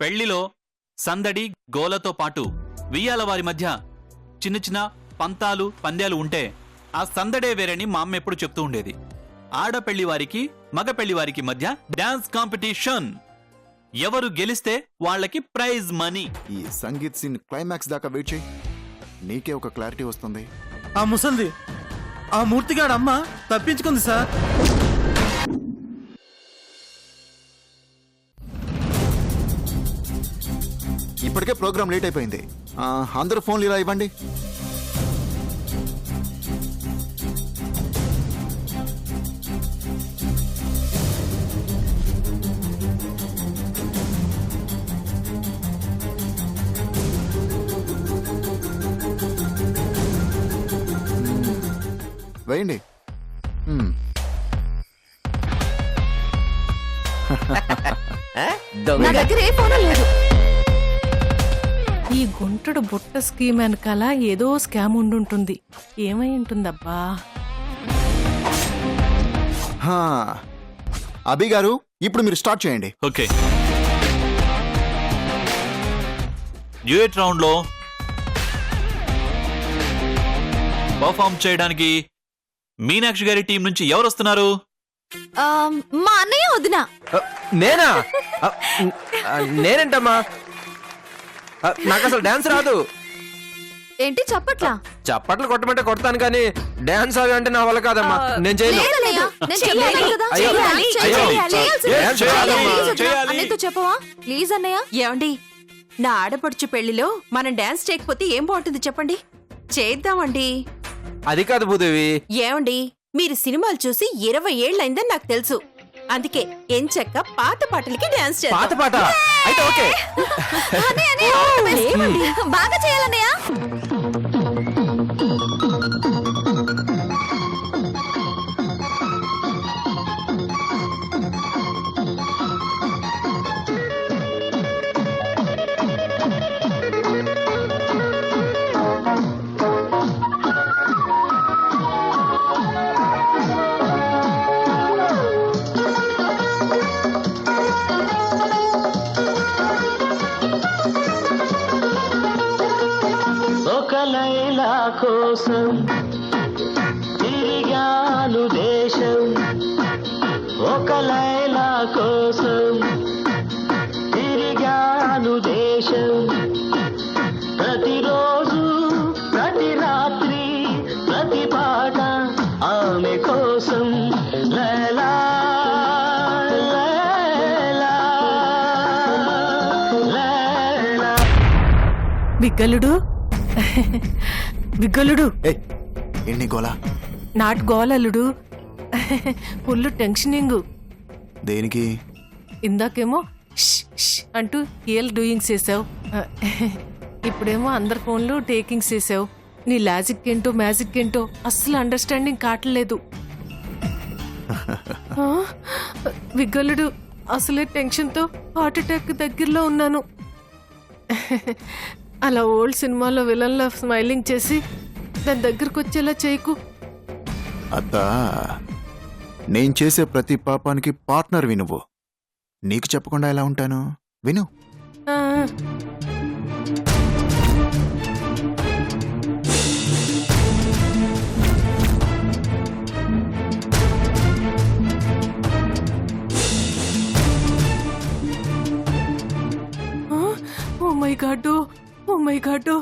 పెళ్లిలో సందడి గోలతో పాటు వియ్యాల వారి మధ్య చిన్న చిన్న పంతాలు పంద్యాలు ఉంటే ఆ సందడే వేరని మా అమ్మ ఎప్పుడు చెప్తూ ఉండేది. ఆడపెళ్లి వారికి మగ పెళ్లి వారికి మధ్య డాన్స్ కాంపిటీషన్. ఎవరు గెలిస్తే వాళ్ళకి ప్రైజ్ మనీ. ఈ సంగీత్ సీన్ క్లైమాక్స్ దాకా వెయిట్ చేయి, నీకే ఒక క్లారిటీ వస్తుంది. ఆ ముసల్ది ఆ మూర్తిగాడు అమ్మ తప్పించుకుంది సార్. ఇప్పటికే ప్రోగ్రామ్ లేట్ అయిపోయింది. అందరూ ఫోన్లు ఇలా ఇవ్వండి. వేయండి. నా దగ్గర ఏ ఫోన్ లేదు. ఈ గుంటడు బుట్ట స్కీమ్ వెనకాల ఏదో స్కామ్ ఉండుంటుంది. ఏమై ఉంటుందబ్బా? అభి గారు, ఇప్పుడు మీరు స్టార్ట్ చేయండి. ఓకే, డ్యూయట్ రౌండ్ లో పర్ఫార్మ్ చేయడానికి మీనాక్షి గారి టీం నుంచి ఎవరు వస్తున్నారు? మా అన్నయ్య వదినా. నేనా? నేనేంటమ్మా? నాకు అసలు డాన్స్ రాదు. ఏంటి చప్పట్లా? చప్పట్లు కొట్టమంటే కొడతాను కానీ డాన్స్ అవి అంటే నా వల్ల కాదమ్మా. నేను చేయను. అన్నయ్యతో చెప్పవా ప్లీజ్ అన్నయ్య. ఏమండి, నా ఆడపడుచు పెళ్లిలో మనం డాన్స్ చేయకపోతే ఏం బాగుంటుంది చెప్పండి? చేద్దామండి. అది కాదు భూదేవి. ఏమండి, మీరు సినిమాలు చూసి 20 ఏళ్ళైందని నాకు తెలుసు. అందుకే ఎంచక్క పాత పాటలకి డాన్స్ చేద్దాం. పాత పాట అయితే ఓకే. బాగా చేయాలన్నయ్య. కోసం తిరిగాను దేశం, ఒక లైలా కోసం తిరిగాను దేశం. ప్రతిరోజు ప్రతి రాత్రి ప్రతి పాట ఆమె కోసం. లైలా లైలా లైలా. బిగ్గలుడు బిగ్గలుడు. ఎన్ని గోలా? నాట్ గోలలుడు, ఫుల్ టెన్షనింగ్. దేనికి? ఇందాకేమో అంటూ హియల్ డూయింగ్స్ చేసావు, ఇప్పుడేమో అందరి ఫోన్లు టేకింగ్స్ చేసావు. నీ లాజిక్ ఏంటో మ్యాజిక్ ఏంటో అస్సలు అండర్స్టాండింగ్ కావట్లేదు. బిగ్గలుడు, అసలే టెన్షన్తో హార్ట్ అటాక్ దగ్గరలో ఉన్నాను. అలా ఓల్డ్ సినిమాలో విలన్లా స్మైలింగ్ చేసి దాని దగ్గరకు వచ్చేలా చేయకు. అత్తా, నేను చేసే ప్రతి పాపానికి పార్ట్నర్ వినువు. నీకు చెప్పకుండా ఎలా ఉంటాను? విను. Oh my God, oh my God,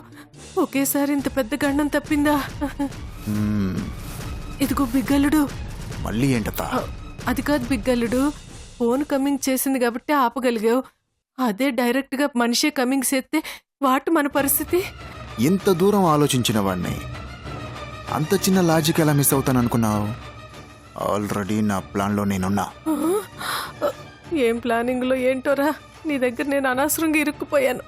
ఒకేసారి ఇంత పెద్ద గండం తప్పిందా? ఇదిగో బిగ్గలుడు. మళ్ళీ ఏంటత్తా? అది కాదు బిగ్గలుడు, ఫోన్ కమింగ్ చేసింది కాబట్టి ఆపగలిగావు. అదే డైరెక్ట్ గా మనిషే కమింగ్ చేస్తే వాటి మన పరిస్థితి. ఇంత దూరం ఆలోచించిన వాడిని అంత చిన్న లాజిక్ ఎలా మిస్ అవుతాను అనుకున్నావు? ఆల్రెడీ నా ప్లాన్ లో నేనున్నా. ఏం ప్లానింగ్ లో ఏంటోరా, నీ దగ్గర నేను అనవసరంగా ఇరుక్కుపోయాను.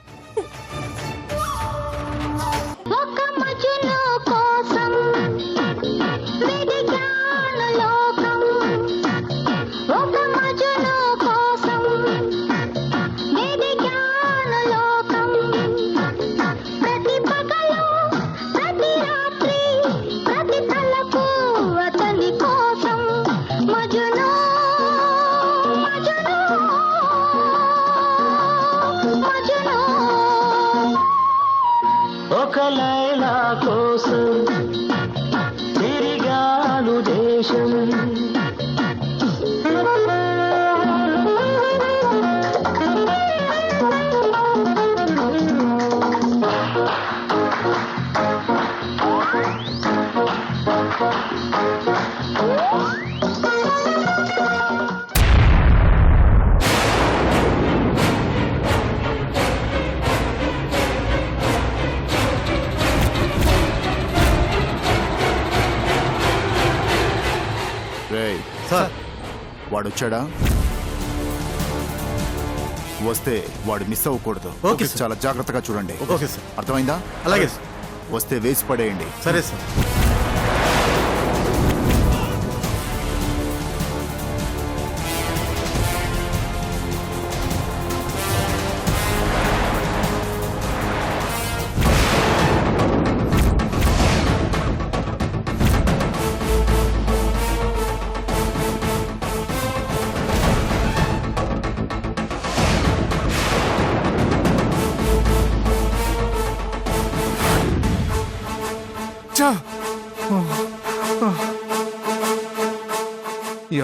మజను ఒక లైలా కోసం తిరిగాను దేశం రేయ్ సార్ వాడొచ్చాడా? వస్తే వాడు మిస్ అవ్వకూడదు. Okay sir. చాలా జాగ్రత్తగా చూడండి. Okay sir. అర్థమైందా? అలాగే సార్. వస్తే వేసి పడేయండి. సరే సార్.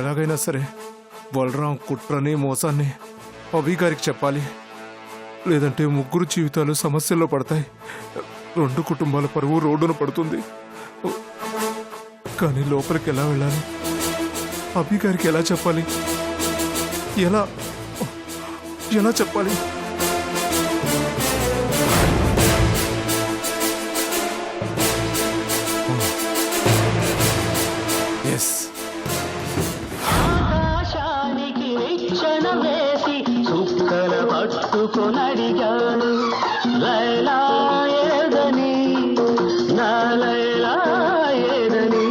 ఎలాగైనా సరే బలరాం కుట్రని మోసాన్ని అభి గారికి చెప్పాలి. లేదంటే ముగ్గురు జీవితాలు సమస్యల్లో పడతాయి. 2 కుటుంబాల పరువు రోడ్డున పడుతుంది. కానీ లోపలికి ఎలా వెళ్ళాలి? అభి గారికి ఎలా చెప్పాలి? ఎలా ఎలా చెప్పాలి? ఎస్, ఆకాశానికి నిచ్చెన వేసి చుక్కల పట్టుకొనడిగాను లైలా ఏదని నా లైలా ఏదని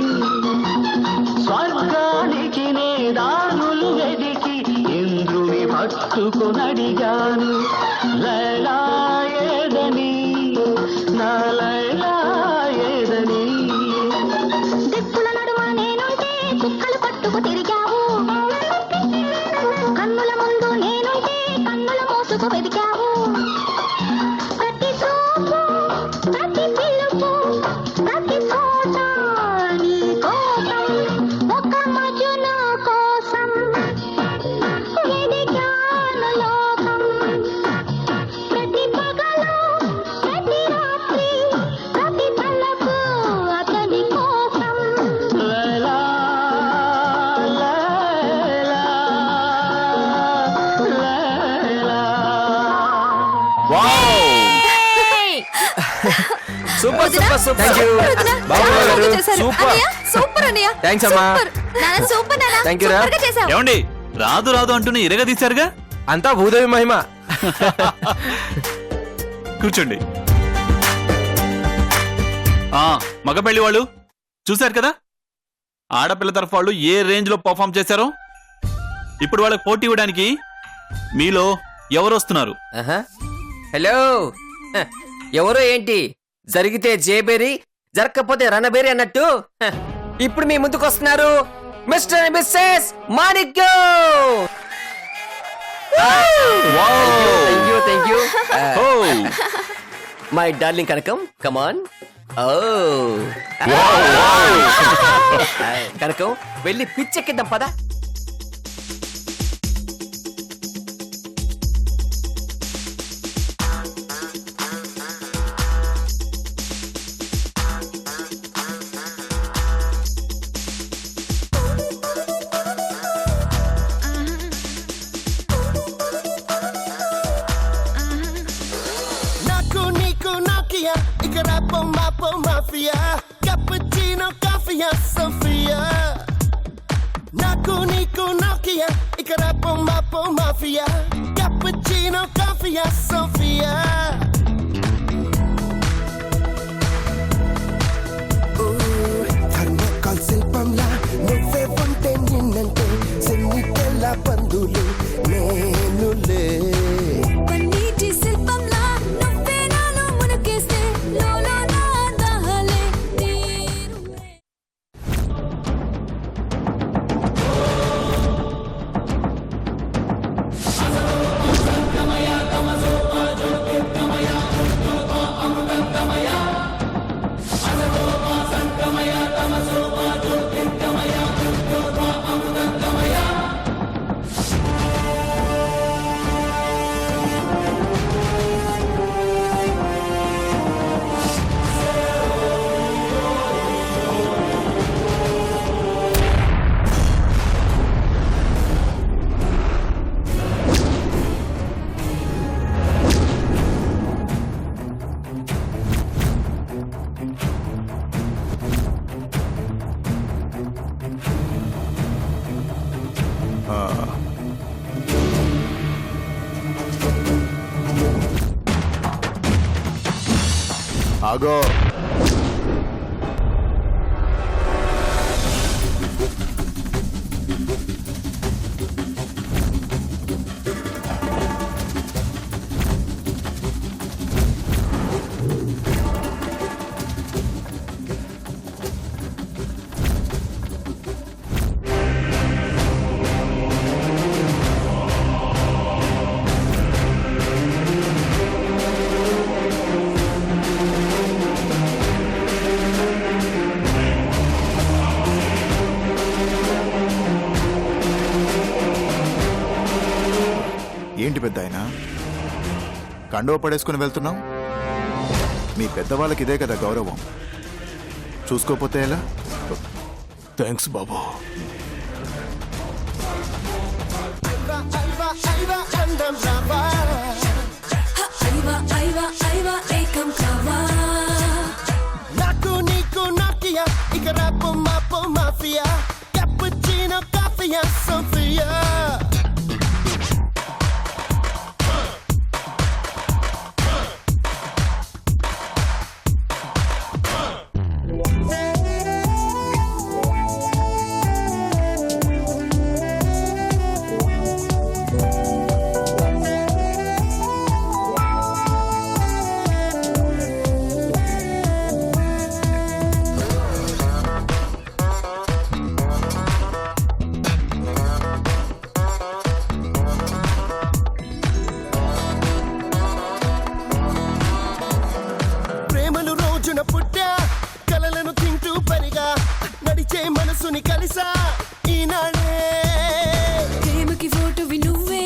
స్వర్గానికి నే దారులు వెదికి ఇంద్రుని పట్టుకొనడిగాను లైలా ఏదని నా లైలా ఏదని దిక్కుల నడుమ నేనుంటే చుక్కలు పట్టుకు తిరిగావు, కన్నుల ముందు నేనుంటే కన్నుల మోసుకు వెదికావు. ప్రతి చూపు ప్రతి పిలుపు ప్రతి చోట నీ కోసం ఒక మజును కోసం వెదికాను లోకం. ప్రతి పగలు ప్రతి రాత్రి ప్రతి తలకు అతని కోసం. Laila Laila Laila super super super. Thank you వదినా, బాబు చాలా గారు. బాగా చేశారు. సూపర్. అన్నయ్య, సూపర్ అన్నయ్య. థ్యాంక్స్ అమ్మా. సూపర్. నాన్న, సూపర్ నాన్న. థ్యాంక్ యూ రా. సూపర్గా చేశావు. ఏమండి రాదు రాదు అంటూనే ఇరగదీశారుగా. అంతా భూదేవి మహిమ. కూర్చోండి. మగ పెళ్లి వాళ్ళు చూశారు కదా, ఆడపిల్ల తరఫు వాళ్ళు ఏ రేంజ్ లో పర్ఫామ్ చేశారో. ఇప్పుడు వాళ్ళకి పోటీ ఇవ్వడానికి మీలో ఎవరు వస్తున్నారు? హలో. హ, ఎవరో ఏంటి, జరిగితే జేబేరి జరగకపోతే రణబేరి అన్నట్టు ఇప్పుడు మీ ముందుకు వస్తున్నారు mister and missus Manikyam. Thank you oh, my darling Kanakam, come on. Oh Kanakam, వెళ్ళి పిచ్చెక్కిద్దాం పద. నాకు నీకు నాకియా ఇక రాపో మాపో మాఫియా cappuccino కాఫియా సోఫియా. నాకు నీకు నాకియా ఇక రాపో మాపో మాఫియా cappuccino కాఫియా సోఫియా. థర్మోకాల్ శిల్పంలా నువ్వే ఉంటే నిన్నంటే సెన్నిటెల్ల బంధులు నేనులే. కన్నీటి శిల్పంలా నువ్వే నాలో మునకేస్తే లోలో నా దహలే తీరులే. ఆగో. ఏంటి పెద్ద ఆయన కండవ పడేసుకుని వెళ్తున్నాం? మీ పెద్దవాళ్ళకి ఇదే కదా గౌరవం. చూసుకోపోతే ఎలా? థ్యాంక్స్ బాబు. అందం రావా ఐవా ఏకం కావా నాకు నీకు నాకియా ఇక రాపు మాపు మాఫియా క్యాపుచినో కాఫియా సోఫియా ప్రేమలు రోజున పుట్టా కలలను తింటూ పరిగా నడిచే మనసుని కలిసా ఈనాడే ప్రేమకి ఫోటోవి నువ్వే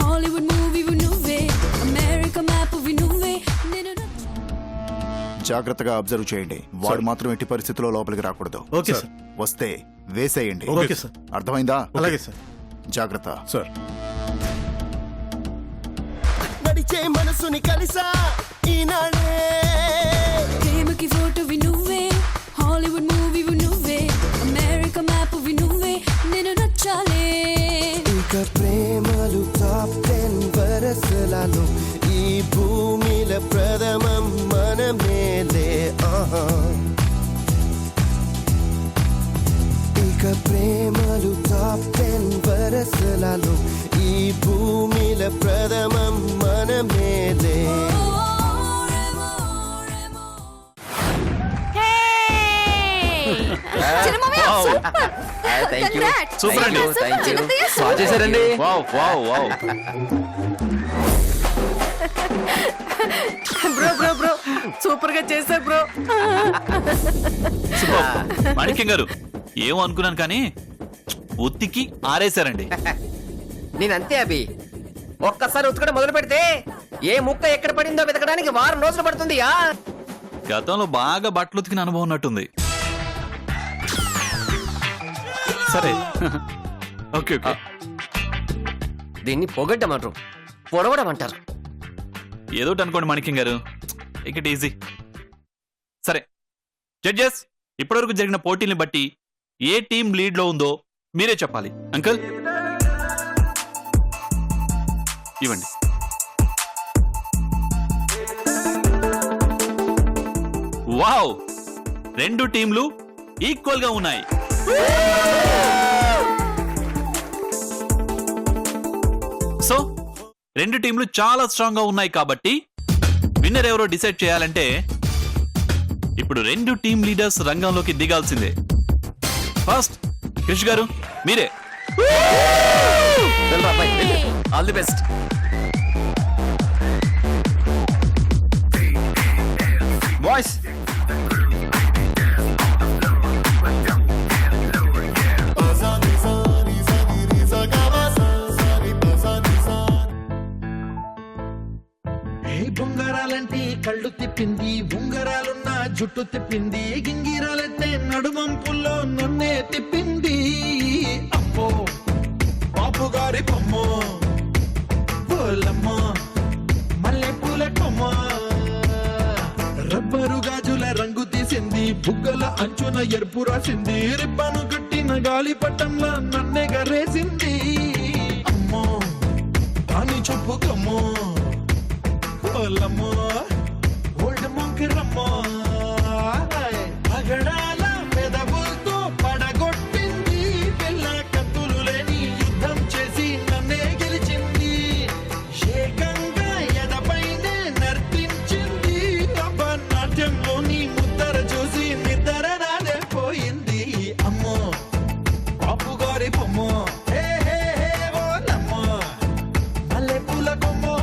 హాలీవుడ్ మూవీవి నువ్వే అమెరికా మ్యాప్వి నువ్వే నేను జాగ్రత్తగా అబ్జర్వ్ చేయండి. వాడు మాత్రం ఎట్టి పరిస్థితుల్లో లోపలికి రాకూడదు. Okay sir. వస్తే వేసేయండి. Okay sir. అర్థమైందా? అలాగే సార్. జాగ్రత్త. సార్. నడిచే మనసుని కలిసా ఈనాడే ప్రేమకి ఫోటోవి నువ్వే హాలీవుడ్ మూవీవి నువ్వే అమెరికా మ్యాప్వి నువ్వే నేను నచ్చాలే ఇక ప్రేమలు టాప్ 10 వరసలలో ఈ భూమిల ప్రథమం మనమేలే ఆహా ఇక ప్రేమలు టాప్ 10 వరసలలో ఈ భూమిల ప్రథమం మనమేలే థ్యాంక్ యూ. Super అండి. Thank you. బాగా చేశారండి. Wow wow wow. Bro super గా చేశారు బ్రో. మాణిక్యం గారు ఏమో అనుకున్నాను కానీ ఉత్తికి ఆరేశారండి. నేనంతే అభి. ఒక్కసారి ఉతకడం మొదలు పెడితే ఏ ముక్క ఎక్కడ పడిందో వెతకడానికి వారం రోజులు పడుతుంది. గతంలో బాగా బట్టలు ఉతికిన అనుభవం ఉన్నట్టుంది. సరే ఓకే ఓకే. దీన్ని పొగడ్డమంటారు, పొడవడం అంటారు. ఏదోటి అనుకోండి మాణిక్యం గారు, ఇక ఈజీ. సరే జడ్జెస్, ఇప్పటివరకు జరిగిన పోటీల్ని బట్టి ఏ టీం లీడ్ లో ఉందో మీరే చెప్పాలి. అంకుల్ ఇవ్వండి. వావ్, రెండు టీంలు ఈక్వల్ గా ఉన్నాయి. సో రెండు టీంలు చాలా స్ట్రాంగ్ గా ఉన్నాయి కాబట్టి విన్నర్ ఎవరో డిసైడ్ చేయాలంటే ఇప్పుడు రెండు టీం లీడర్స్ రంగంలోకి దిగాల్సిందే. ఫస్ట్ క్రిష్ గారు మీరే. All the best. బాయ్స్ బొంగరాలంటే కళ్ళు తిప్పింది, ఉంగరాలున్న జుట్టు తిప్పింది, గింగిరాలంటే నడుమంపుల్లో నన్నే తిప్పింది. అమ్మో బాపు గారి బొమ్మో, పోలమ్మో మల్లె పూల కొమ్మ, రబ్బరు గాజుల రంగు తీసింది, బుగ్గల అంచున ఎరుపు రాసింది, రిబ్బను కట్టిన గాలి పట్టంలా నన్నే గరేసింది. అమ్మో దాని చూపు కమ్మో, ఓలమ్మో ఓల్డ్ పోకిరమ్మో పగడాల పెదవులతో పడగొట్టింది పిల్ల కత్తులు లేని యుద్ధం చేసి నన్నే గెలిచింది ఏకంగా ఎదపైనే నర్తించింది అబ్బ నాట్యంలోని ముద్దర చూసి నిద్ర నాదే పోయింది అమ్మో పాపు గారి బొమ్మో హే హే హే ఓ నమ్మో మల్లె పూల కొమ్మో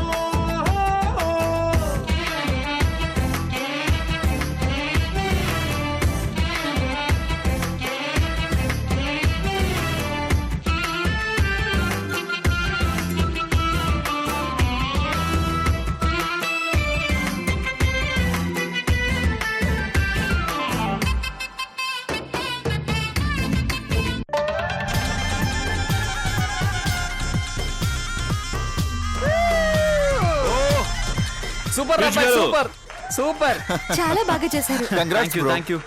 సూపర్ కృష్ గారు. Super super. చాలా బాగా చేశారు. థ్యాంక్ యూ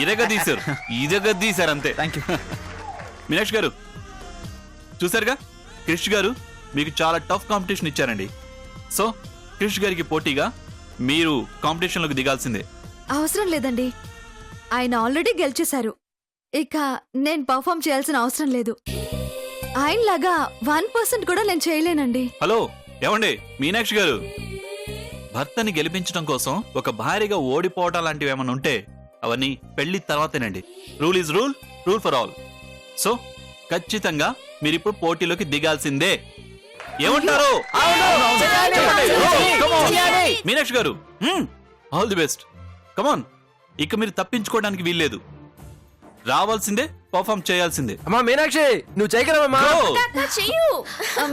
ఇరగదీశారు అంతే. థ్యాంక్ యూ మీనాక్షి గారు. చూసారుగా క్రిష్ గారు మీకు చాలా టఫ్ కాంపిటీషన్ ఇచ్చారండి. సో క్రిష్ గారికి పోటీగా మీరు కాంపిటీషన్లోకి దిగాల్సిందే. అవసరం లేదండి, ఆయన ఆల్రెడీ గెలిచేశారు. ఇక నేను పర్ఫామ్ చేయాల్సిన అవసరం లేదు. ఆయనలాగా 1% కూడా నేను చేయలేనండి. హలో ఏమండి మీనాక్షి గారు, భర్తని గెలిపించడం కోసం ఒక భార్యగా ఓడిపోవటం లాంటివి ఏమైనా ఉంటే అవన్నీ పెళ్లి తర్వాతేనండి. Rule is rule, rule for all. So ఖచ్చితంగా మీరు ఇప్పుడు పోటీలోకి దిగాల్సిందే. ఏమంటారు? మీనాక్షి గారు ఆల్ ది బెస్ట్. కమాన్, ఇక మీరు తప్పించుకోవడానికి వీల్లేదు. రావాల్సిందే, పర్ఫామ్ చేయాల్సిందే. అమ్మా మీనాక్షి నువ్వు చేయగలవమ్మా.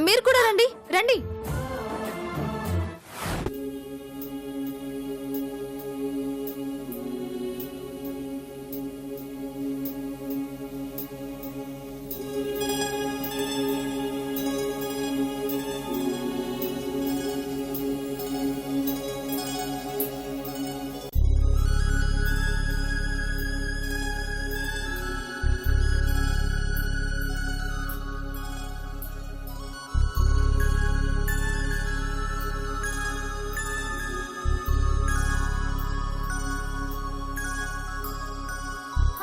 మీరు కూడా రండి రండి.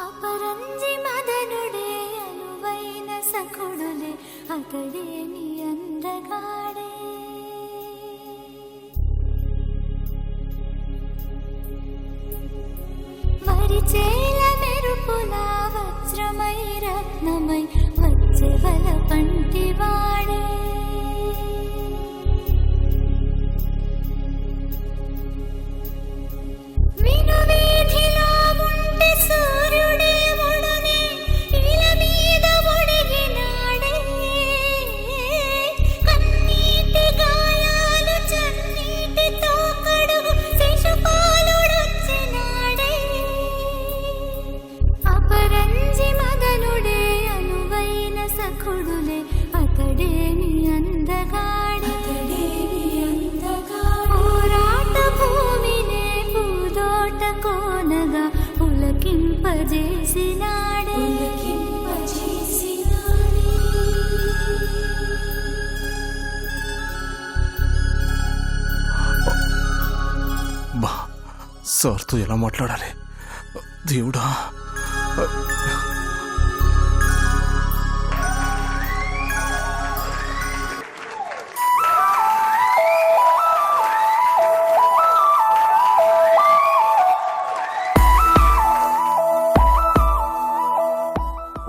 అపరంజి మదనుడే అనువైన సఖుడులే అతడే నీ అందగాడే వరిచేల మెరుపుల వజ్రమై రత్నమై వచ్చెవల పంటివాడే వినువీధిలో ఉంటే సూర్యుడే ఒడునే ఇల మీద ఒడిగినాడే కన్నీటి గాయాలు చన్నీటితో కడుగు శిశుపాలుడొచ్చినాడే అపరంజి మదనుడే అనువైన సఖుడులే అతడే నీ అందగాడే పోరాట భూమినే పూదోట కోనగా పులకింపజేసినాడే బా సార్తో ఎలా మాట్లాడాలి దేవుడా.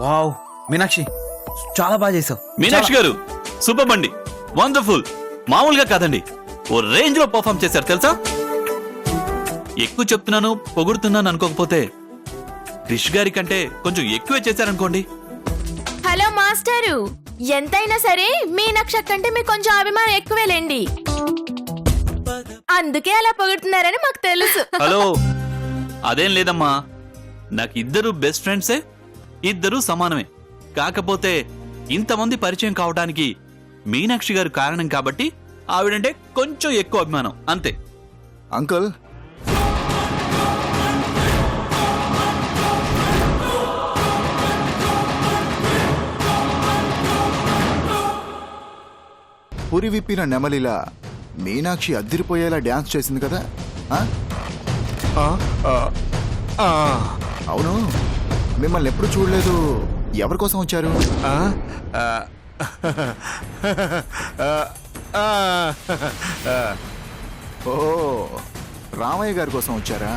వావ్ మీనాక్షి చాలా బాగా చేసావు. మీనాక్షి గారు సూపర్ బండి, వండర్ఫుల్. మామూలుగా కాదండి, ఓ రేంజ్ లో పర్ఫామ్ చేశారు తెలుసా. ఎక్కువ చెప్తున్నాను పొగుడుతున్నాను అనుకోకపోతే క్రిష్ గారి కంటే కొంచెం ఎక్కువే చేశారనుకోండి. హలో మాస్టారు, ఎంతైనా సరే మీనాక్షి కంటే మీకు కొంచెం అభిమానం ఎక్కువేలేండి. అందుకే అలా పొగుడుతున్నారని మాకు తెలుసు. హలో అదేం లేదమ్మా, నాకు ఇద్దరు బెస్ట్ ఫ్రెండ్సే, ఇద్దరు సమానమే. కాకపోతే ఇంతమంది పరిచయం కావడానికి మీనాక్షి గారు కారణం కాబట్టి ఆవిడంటే కొంచెం ఎక్కువ అభిమానం అంతే. అంకుల్, పురి విప్పిన నెమలిలా మీనాక్షి అద్దిరిపోయేలా డ్యాన్స్ చేసింది కదా. అవును, మిమ్మల్ని ఎప్పుడు చూడలేదు. ఎవరి కోసం వచ్చారు? ఓ, రామయ్య గారి కోసం వచ్చారా?